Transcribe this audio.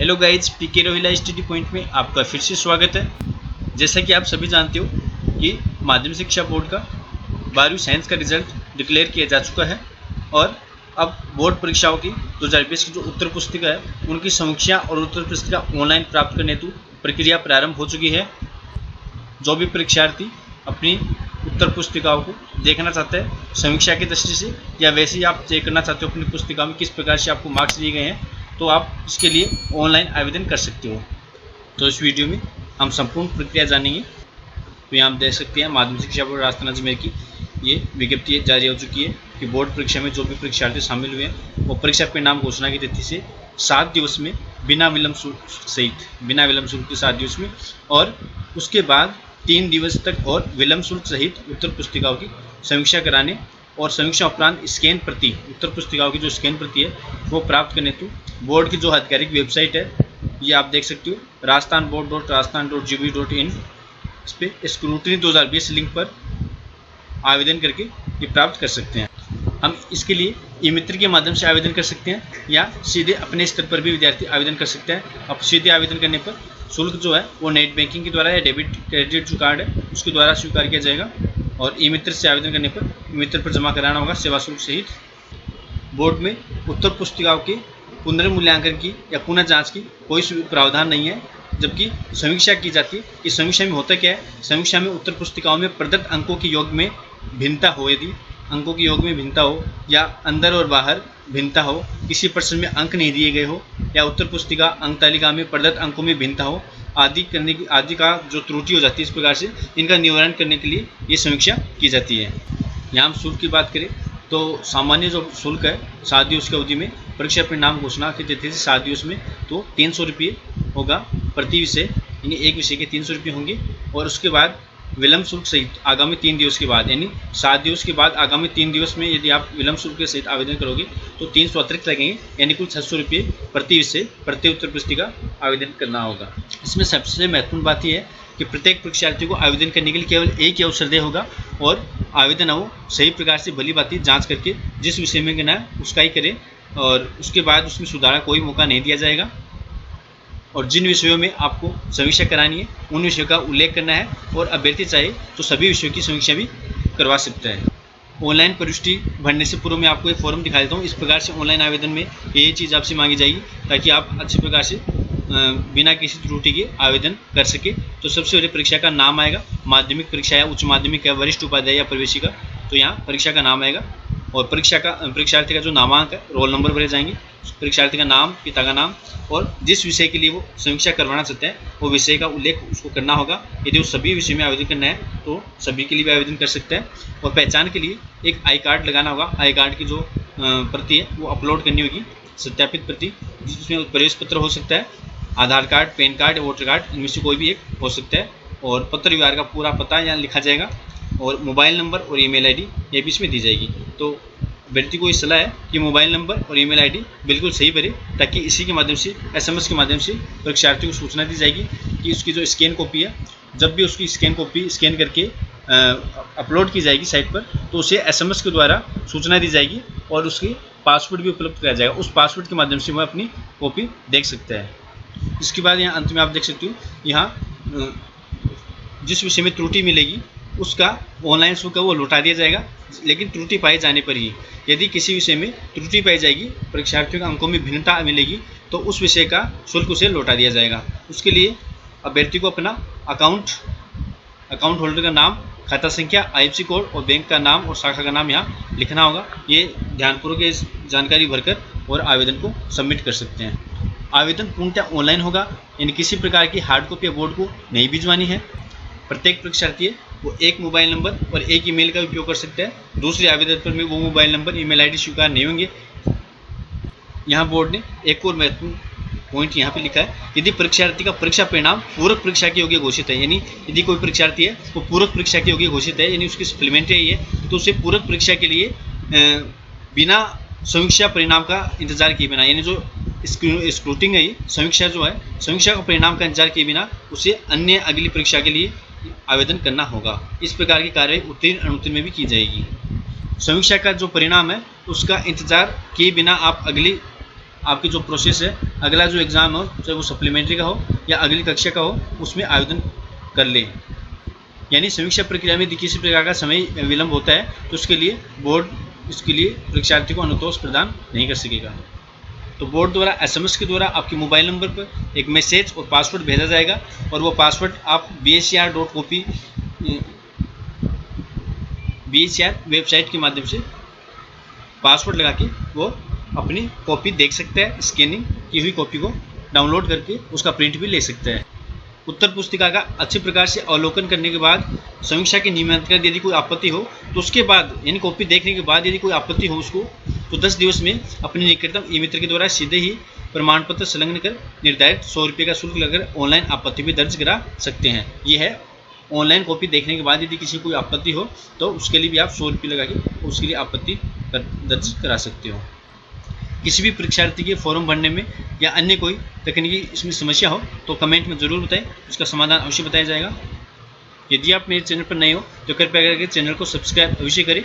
Hello guys, पीके Rohilla study point में आपका फिर से स्वागत है। जैसा कि आप सभी जानते हो कि माध्यमिक शिक्षा बोर्ड का 12वीं साइंस का रिजल्ट डिक्लेयर किया जा चुका है और अब बोर्ड परीक्षाओं की 2020 की जो उत्तर पुस्तिका है उनकी समीक्षा और उत्तर पुस्तिका ऑनलाइन प्राप्त करने हेतु प्रक्रिया प्रारंभ हो चुकी है। जो भी परीक्षार्थी अपनी उत्तर पुस्तिकाओं को देखना चाहते हैं समीक्षा की दृष्टि से या वैसे ही आप चेक करना चाहते हो अपनी पुस्तिका में किस प्रकार से आपको मार्क्स दिए गए हैं, तो आप इसके लिए ऑनलाइन आवेदन कर सकते हो। तो इस वीडियो में हम संपूर्ण प्रक्रिया जानेंगे। तो यहाँ आप देख सकते हैं माध्यमिक शिक्षा बोर्ड राजस्थान अजमेर की ये विज्ञप्ति जारी हो चुकी है कि बोर्ड परीक्षा में जो भी परीक्षार्थी शामिल हुए हैं वो परीक्षा परिणाम घोषणा की तिथि से 7 दिवस में बिना विलंब शुल्क के 7 दिवस में और उसके बाद 3 दिवस तक और विलंब शुल्क सहित उत्तर पुस्तिकाओं की समीक्षा कराने और समीक्षा उपरांत स्कैन प्रति उत्तर पुस्तिकाओं की जो स्कैन प्रति है वो प्राप्त करने हेतु बोर्ड की जो आधिकारिक वेबसाइट है ये आप देख सकते हो rajasthanboard.rajasthan.gov.in इस पर स्क्रूटनी 2020 लिंक पर आवेदन करके ये प्राप्त कर सकते हैं। हम इसके लिए ई मित्र के माध्यम से आवेदन कर सकते हैं या सीधे अपने स्तर पर भी विद्यार्थी आवेदन कर सकते हैं। अब सीधे आवेदन करने पर शुल्क जो है वो नेट बैंकिंग के द्वारा या डेबिट क्रेडिट जो कार्ड है उसके द्वारा स्वीकार किया जाएगा और ई मित्र से आवेदन करने पर ई मित्र पर जमा कराना होगा सेवा शुल्क सहित। बोर्ड में उत्तर पुस्तिकाओं के पुनर्मूल्यांकन की या पुनः जांच की कोई प्रावधान नहीं है, जबकि समीक्षा की जाती है। इस समीक्षा में होता क्या है, समीक्षा में उत्तर पुस्तिकाओं में प्रदत्त अंकों के योग में भिन्नता हो, यदि अंकों के योग में भिन्नता हो या अंदर और बाहर भिन्नता हो, किसी प्रश्न में अंक नहीं दिए गए हो या उत्तर पुस्तिका अंक तालिका में प्रदत्त अंकों में भिन्नता हो आदि का जो त्रुटि हो जाती है, इस प्रकार से इनका निवारण करने के लिए ये समीक्षा की जाती है। यहाँ हम शुल्क की बात करें तो सामान्य जो शुल्क है 7 दिवस की अवधि में परीक्षा परिणाम घोषणा की तिथि से 7 दिवस में तो 300 रुपये होगा प्रति विषय, यानी एक विषय के 300 रुपये होंगे और उसके बाद विलंब शुल्क सहित आगामी 3 दिवस के बाद यानी 7 दिवस के बाद आगामी 3 दिवस में यदि आप विलंब शुल्क के सहित आवेदन करोगे तो 300 अतिरिक्त लगेंगे, यानी कुल 600 रुपये प्रति विषय प्रति उत्तर पुस्तिका आवेदन करना होगा। इसमें सबसे महत्वपूर्ण बात यह है कि प्रत्येक परीक्षार्थी को आवेदन करने के लिए केवल एक ही अवसर दे होगा और आवेदन वो सही प्रकार से भली भांति जाँच करके जिस विषय में करना है उसका ही करें और उसके बाद उसमें सुधार कोई मौका नहीं दिया जाएगा। और जिन विषयों में आपको समीक्षा करानी है उन विषयों का उल्लेख करना है और अभ्यर्थी चाहे तो सभी विषयों की समीक्षा भी करवा सकता है। ऑनलाइन प्रविष्टि भरने से पूर्व मैं आपको एक फॉर्म दिखा देता हूँ। इस प्रकार से ऑनलाइन आवेदन में यही चीज़ आपसे मांगी जाएगी ताकि आप अच्छे प्रकार से बिना किसी त्रुटि के आवेदन कर सके। तो सबसे पहले परीक्षा का नाम आएगा, माध्यमिक परीक्षा या उच्च माध्यमिक या वरिष्ठ उपाध्याय या प्रवेशिका, तो यहाँ परीक्षा का नाम आएगा और परीक्षार्थी का जो नामांक है रोल नंबर भरे जाएंगे, परीक्षार्थी का नाम, पिता का नाम और जिस विषय के लिए वो समीक्षा करवाना चाहते हैं वो विषय का उल्लेख उसको करना होगा। यदि वो सभी विषय में आवेदन करना है तो सभी के लिए भी आवेदन कर सकते हैं और पहचान के लिए एक आई कार्ड लगाना होगा। आई कार्ड की जो प्रति है वो अपलोड करनी होगी, सत्यापित प्रति, जिसमें प्रवेश पत्र हो सकता है, Aadhaar card, PAN card, voter card, इनमें से कोई भी एक हो सकता है और पत्र व्यवहार का पूरा पता यहाँ लिखा जाएगा और मोबाइल नंबर और ईमेल आईडी ये भी इसमें दी जाएगी। तो व्यक्ति को इस सलाह है कि मोबाइल नंबर और ईमेल आईडी बिल्कुल सही भरे ताकि इसी के माध्यम से एसएमएस के माध्यम से परीक्षार्थी को सूचना दी जाएगी कि उसकी जो स्कैन कॉपी है, जब भी उसकी स्कैन कॉपी स्कैन करके अपलोड की जाएगी साइट पर तो उसे एसएमएस के द्वारा सूचना दी जाएगी और उसकी पासवर्ड भी उपलब्ध कराया जाएगा। उस पासवर्ड के माध्यम से वह अपनी कॉपी देख सकता है। इसके बाद यहाँ अंत में आप देख सकते हो, यहाँ जिस विषय में त्रुटि मिलेगी उसका ऑनलाइन शुल्क वो लौटा दिया जाएगा, लेकिन त्रुटि पाए जाने पर ही। यदि किसी विषय में त्रुटि पाई जाएगी, परीक्षार्थियों के अंकों में भिन्नता मिलेगी तो उस विषय का शुल्क उसे लौटा दिया जाएगा। उसके लिए अभ्यर्थी को अपना अकाउंट होल्डर का नाम, खाता संख्या, आईएफएससी कोड और बैंक का नाम और शाखा का नाम यहाँ लिखना होगा। ये ध्यानपूर्वक इस जानकारी भरकर और आवेदन को सबमिट कर सकते हैं। आवेदन पूर्णतः ऑनलाइन होगा, यानी किसी प्रकार की हार्ड कॉपी बोर्ड को नहीं भिजवानी है। प्रत्येक परीक्षार्थी वो एक मोबाइल नंबर और एक ईमेल का उपयोग कर सकता है। दूसरे आवेदन पर में वो मोबाइल नंबर, ईमेल आईडी स्वीकार नहीं होंगे। यहाँ बोर्ड ने एक और महत्वपूर्ण पॉइंट यहाँ पे लिखा है, यदि परीक्षार्थी का परीक्षा परिणाम पूरक परीक्षा के योग्य घोषित है, यानी यदि कोई परीक्षार्थी है वो पूरक परीक्षा के योग्य घोषित है, यानी उसकी सप्लीमेंट्री है, तो उसे पूरक परीक्षा के लिए बिना समीक्षा परिणाम का इंतजार किए बिना, यानी जो स्क्रूटिंग है, समीक्षा जो है, समीक्षा का परिणाम का इंतजार किए बिना उसे अन्य अगली परीक्षा के लिए आवेदन करना होगा। इस प्रकार की कार्रवाई उत्तीर्ण अनुत्तीर्ण में भी की जाएगी। समीक्षा का जो परिणाम है उसका इंतजार किए बिना आप अगली आपकी जो प्रोसेस है, अगला जो एग्ज़ाम हो, चाहे वो सप्लीमेंट्री का हो या अगली कक्षा का हो, उसमें आवेदन कर लें। यानी समीक्षा प्रक्रिया में यदि किसी प्रकार का समय विलंब होता है तो उसके लिए बोर्ड इसके लिए परीक्षार्थी को अनुतोष प्रदान नहीं कर सकेगा। तो बोर्ड द्वारा एसएमएस के द्वारा आपके मोबाइल नंबर पर एक मैसेज और पासवर्ड भेजा जाएगा और वो पासवर्ड आप BSER वेबसाइट के माध्यम से पासवर्ड लगा के वो अपनी कॉपी देख सकता है। स्कैनिंग की हुई कॉपी को डाउनलोड करके उसका प्रिंट भी ले सकता है। उत्तर पुस्तिका का अच्छी प्रकार से अवलोकन करने के बाद समीक्षा के नियमांकन यदि कोई आपत्ति हो तो उसके बाद यानी कॉपी देखने के बाद यदि कोई आपत्ति हो उसको तो 10 दिवस में अपने निकटतम ई मित्र के द्वारा सीधे ही प्रमाण पत्र संलग्न कर निर्धारित 100 रुपये का शुल्क लगाकर ऑनलाइन आपत्ति भी दर्ज करा सकते हैं। ये है ऑनलाइन कॉपी देखने के बाद यदि किसी कोई आपत्ति हो तो उसके लिए भी आप 100 रुपये लगा के उसके लिए आपत्ति दर्ज करा सकते हो। किसी भी परीक्षार्थी के फॉर्म भरने में या अन्य कोई तकनीकी इसमें समस्या हो तो कमेंट में ज़रूर बताएं, उसका समाधान अवश्य बताया जाएगा। यदि आप मेरे चैनल पर नए हो तो कृपया करके चैनल को सब्सक्राइब अवश्य करें